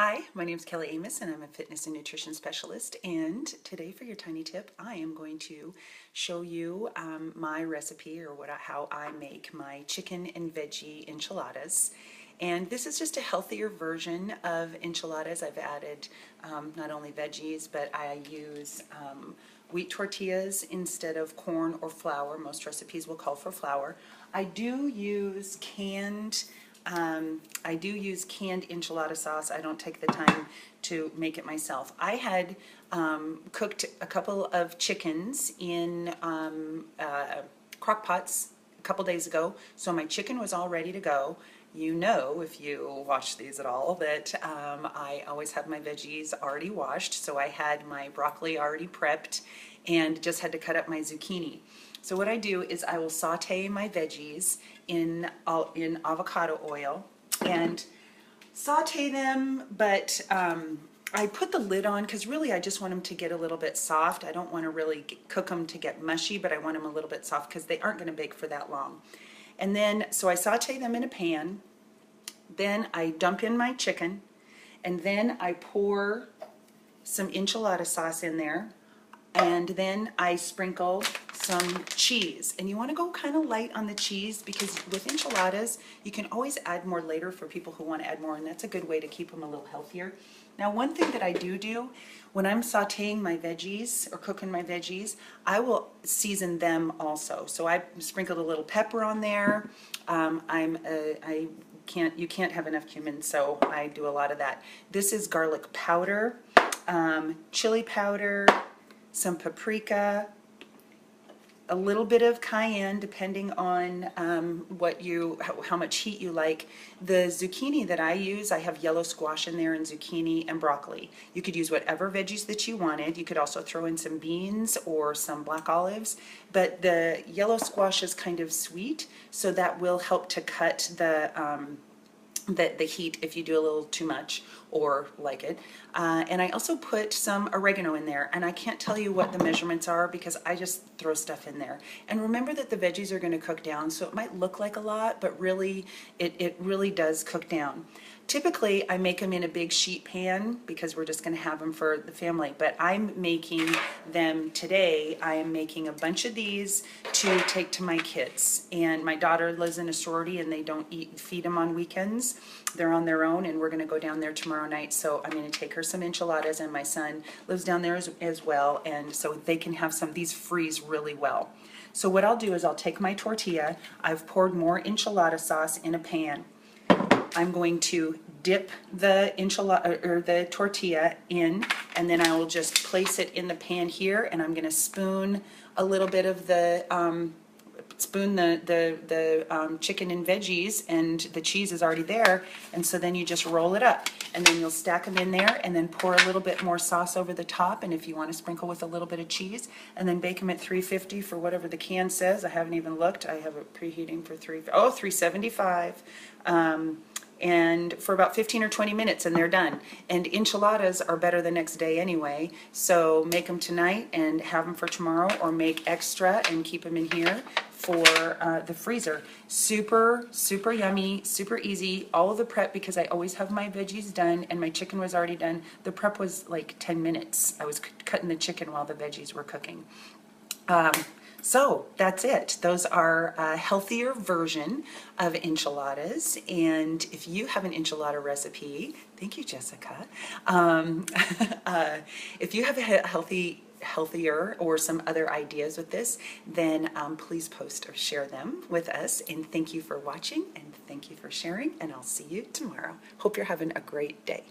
Hi, my name is Kelly Amos and I'm a fitness and nutrition specialist, and today for your tiny tip I am going to show you my recipe, or how I make my chicken and veggie enchiladas. And this is just a healthier version of enchiladas. I've added not only veggies, but I use wheat tortillas instead of corn or flour. Most recipes will call for flour. I do use canned enchilada sauce. I don't take the time to make it myself. I had cooked a couple of chickens in crock pots a couple days ago, so my chicken was all ready to go. You know, if you watch these at all, that I always have my veggies already washed, so I had my broccoli already prepped and just had to cut up my zucchini. So what I do is I will saute my veggies in avocado oil and saute them, but I put the lid on because really I just want them to get a little bit soft. I don't want to really cook them to get mushy, but I want them a little bit soft because they aren't going to bake for that long. And then, so I saute them in a pan, then I dump in my chicken, and then I pour some enchilada sauce in there, and then I sprinkle some cheese. And you want to go kind of light on the cheese because with enchiladas you can always add more later for people who want to add more, and that's a good way to keep them a little healthier. Now, one thing that I do when I'm sauteing my veggies or cooking my veggies, I will season them also. So I sprinkled a little pepper on there. You can't have enough cumin, so I do a lot of that. This is garlic powder, chili powder, some paprika, a little bit of cayenne depending on how much heat you like. The zucchini that I use, I have yellow squash in there and zucchini and broccoli. You could use whatever veggies that you wanted. You could also throw in some beans or some black olives, but the yellow squash is kind of sweet, so that will help to cut the heat if you do a little too much or like it. And I also put some oregano in there, and I can't tell you what the measurements are because I just throw stuff in there. And remember that the veggies are going to cook down, so it might look like a lot, but really it really does cook down. Typically I make them in a big sheet pan because we're just going to have them for the family, but I'm making them today. I am making a bunch of these to take to my kids, and my daughter lives in a sorority and they don't feed them on weekends. They're on their own, and we're going to go down there tomorrow night, so I'm going to take her some enchiladas, and my son lives down there as well, and so they can have some. These freeze really well. So what I'll do is I'll take my tortilla. I've poured more enchilada sauce in a pan. I'm going to dip the enchilada or the tortilla in, and then I will just place it in the pan here, and I'm going to spoon a little bit of the chicken and veggies, and the cheese is already there, and so then you just roll it up, and then you'll stack them in there, and then pour a little bit more sauce over the top, and if you want to sprinkle with a little bit of cheese, and then bake them at 350 for whatever the can says. I haven't even looked. I have it preheating for 375. And for about 15 or 20 minutes, and they're done. And enchiladas are better the next day anyway, so make them tonight and have them for tomorrow, or make extra and keep them in here for the freezer. Super, super yummy, super easy. All of the prep, because I always have my veggies done and my chicken was already done. The prep was like 10 minutes. I was cutting the chicken while the veggies were cooking. So that's it. Those are a healthier version of enchiladas, and if you have an enchilada recipe, thank you, Jessica. If you have a healthier or some other ideas with this, then please post or share them with us. And thank you for watching, and thank you for sharing, and I'll see you tomorrow. Hope you're having a great day.